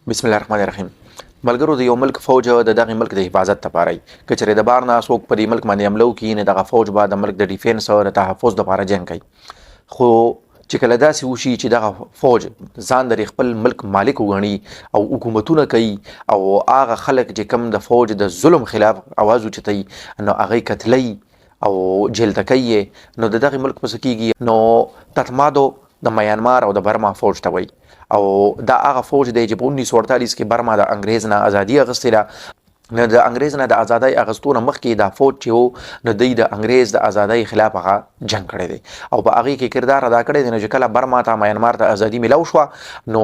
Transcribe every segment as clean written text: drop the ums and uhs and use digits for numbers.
بسم الله الرحمن الرحیم. ملګرو د یو ملک فوج د دغه ملک د حفاظت لپاره کچره د بار نه څوک په دې ملک باندې حمله وکړي نه دغه فوج به د ملک د ډیفنس او د تحفظ لپاره جنګ کوي. خو چې کله داسې وشي چې دغه فوج ځان د خپل ملک مالک وګڼي او حکومتونه کوي او هغه خلک چې کم د فوج د ظلم خلاف आवाज اوچتي نو هغه قتلي او جیل تکي نو د دغه ملک پس کیږي نو تتمادو د میانمار او د برما فوج ته وایي او دا هغه فوج دی چې په 1948 کې برما د انګریز نه ازادي اخیستې ده. نه د انګریز نه د ازادۍ اخیستو نه مخکې دا فوج چې و نو د انګریز د ازادۍ خلاف هغه جنگ کړی دی او په هغې کې کردار ادا کړی دی. نو چې کله برما ته میانمار ته ازادي میلاو شوه نو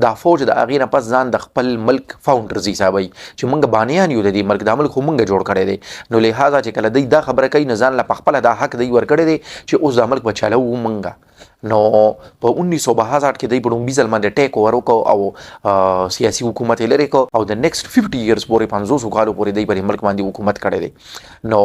دا فوج د هغې نه پس ځان د خپل ملک فاونډرز حسابوي چې موږ بانیان یو د دې ملک، دا ملک خو موږ جوړ کړی دی. نو لهذا چې کله دوی دا خبره کوي نو ځان له پخپله دا حق دوی ورکړی دی چې اوس دا ملک به چلوو موږ. نو په 1962 کې دوی په لومبي ځل باندې ټیک اوور وکړو او سیاسي حکومت یې لرې کړو او د نیکسټ 50 ایئرز پورې 500 کالو پورې دوی په ملک باندې حکومت کړی دی. نو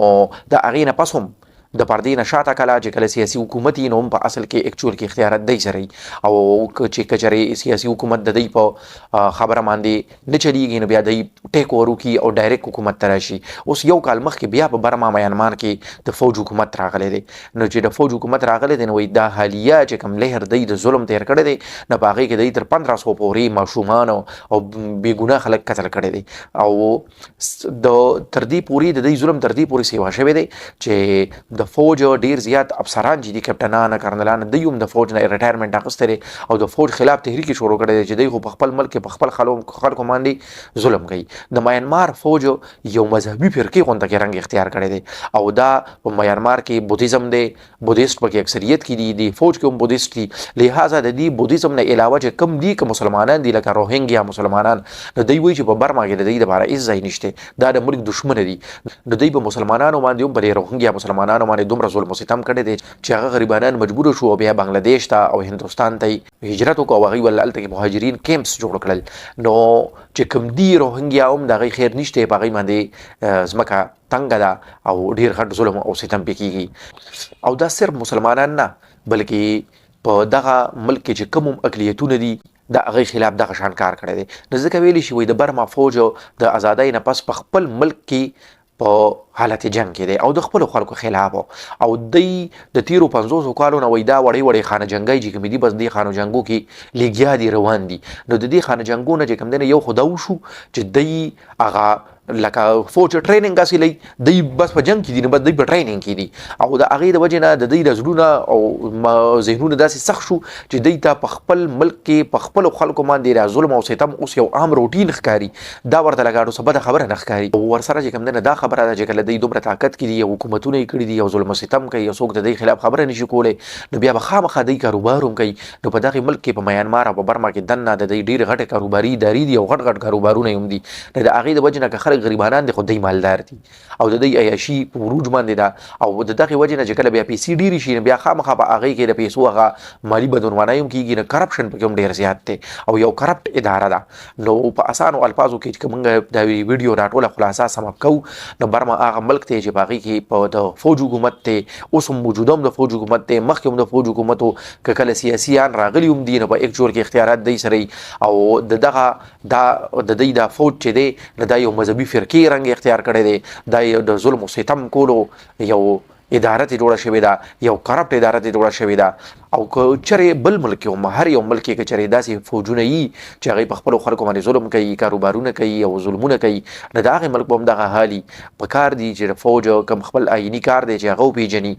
د هغې نه پس هم د پردې نه شاته کله چې کله سیاسي حکومت یې نو هم په اصل کې اکچوال کې اختیارات دی سره او چې کچرې سیاسي حکومت د دوی په خبره باندې نه چلیږي نو بیا دوی ټیک اوور وکړي او ډایرکټ حکومت ته راشي. اوس یو کال مخکې بیا په برما میانمار کې د فوج حکومت راغلی دی. نو چې د فوج حکومت راغلی دی نو وایي دا حالیه چې کوم لهر دی د ظلم تیر کړی دی نو په هغې کې دوی تر 1500 پورې ماشومان او بېګناه خلک قتل کړی دی او د تر دې پورې د دوی ظلم تر دې پورې سیوا شوی دی چې د فوج ډیر زیات افسران چې دي کپټنان کرنلان دوی هم د فوج نه ریټایرمنټ اخیستی او د فوج خلاف تحریک شروع کړی دی چې دوی خو په خپل ملک په خپل خلکو باندې ظلم کوي. د میانمار فوج یو مذهبي فرقې غونډه کې رنګ اختیار کړی دی او دا په میانمار کې بودیزم دی، بودیست پکې اکثریت کې دي، د فوج کې هم بودیست دي. لهذا د دې بودیزم نه علاوه چې کم دي که مسلمانان دي لکه روهینګیا مسلمانان نو دوی وایي چې په برما کې د دوی لپاره هېڅ ځای نشته، دا د ملک دشمنه دي. نو دوی په مسلمانانو باندې هم په روهینګیا مسلمانانو باندې دومره ظلم و ستم کړی دی چې هغه غریبانان مجبور شو او بیا بنگلاديش ته او هندوستان ته هجرت وکړو او هغوی ول هلته کې مهاجرین کیمپس جوړ کړل. نو چې کوم دي روهینګیا هم د هغوی خیر نشته، په هغوی باندې ځمکه تنګه ده او ډیر غټ ظلم او ستم پې کېږي. او دا صرف مسلمانان نه بلکې په دغه ملک کې چې کوم هم اقلیتونه دي د هغې خلاف دغه شان کار کړی دی. نو ځکه ویلی شي وایي د برما فوج د ازادۍ نه پس په خپل ملک کې په حالت جنگ کې دی او د خپلو خلکو خلاف او دوی د تیرو 500 کالو نه وایي دا وړې وړې خانه جنګۍ چې کومې دي بس دې خانه جنګو کې لګیا دي روان دي. نو د دې خانه جنګو نه چې کوم دی نه یو خو دا وشو چې دوی هغه لکه فوج ټریننګ هسې لري دوی بس په جنګ کې دي نو بس دوی په ټریننګ کې دي او د هغې د وجې نه د دوی د زړونه او ذهنونه داسې سخت شو چې دوی ته په خپل ملک کې په خپلو خلکو باندې دا ظلم او ستم اوس یو عام روټین ښکاري، دا ورته لکه څه بده خبره نه ښکاري. او ورسره چې کوم دی نه دا خبره ده چې کله دوی دومره طاقت کې دي او حکومتونه یې کړي دي او ظلم او ستم کوي او څوک د دوی خلاف خبره نشي کولی نو بیا به خامخا دوی کاروبار هم کوي. نو په دغې ملک کې په میانمار او په برما کې دننه د دوی ډېرې غټې کاروباري ادارې دي او غټ غټ کاروبارونه هم دي. نو د هغې د وجې نه که خلک غریبانان دي خو مالدار دي او د دوی عیاشي په وروج باندې ده او د دغې وجې نه چې کله بیا پیسې ډېرې شي نو بیا خامخا په هغې کې د پیسو هغه مالي بدعنواني هم کېږي. نو کرپشن پکې هم ډېر زیات دی او یو کرپټ اداره ده. نو په اسانو الفاظو کې چې موږ د ویډیو راټوله خلاصه سم کوو نو برما هغه ملک دی چې په هغې کې په د فوج حکومت دی، اوس هم موجوده هم د فوج حکومت دی، مخکې هم د فوج حکومت و که کله سیاسیان راغلي هم دي نو په اکچوال کې اختیارات دی سره او د دغه دا د دوی دا فوج چې دی نو دا یو مذهبي فرقې رنګ اختیار کړی دی، دا یو د ظلم او ستم کولو یو اداره ته جوړه شوې ده، یو کرپټ اداره ته جوړه شوې ده. او که چېرې بل ملک هم هر یو ملک کې که چېرې داسې فوجونه وي چې هغوی په خپلو خلکو باندې ظلم کوي، کاروبارونه کوي او ظلمونه کوي نو د هغې ملک به هم دغه حالي په کار دي چې د فوج کوم خپل آیني کار دی چې هغه وپېژني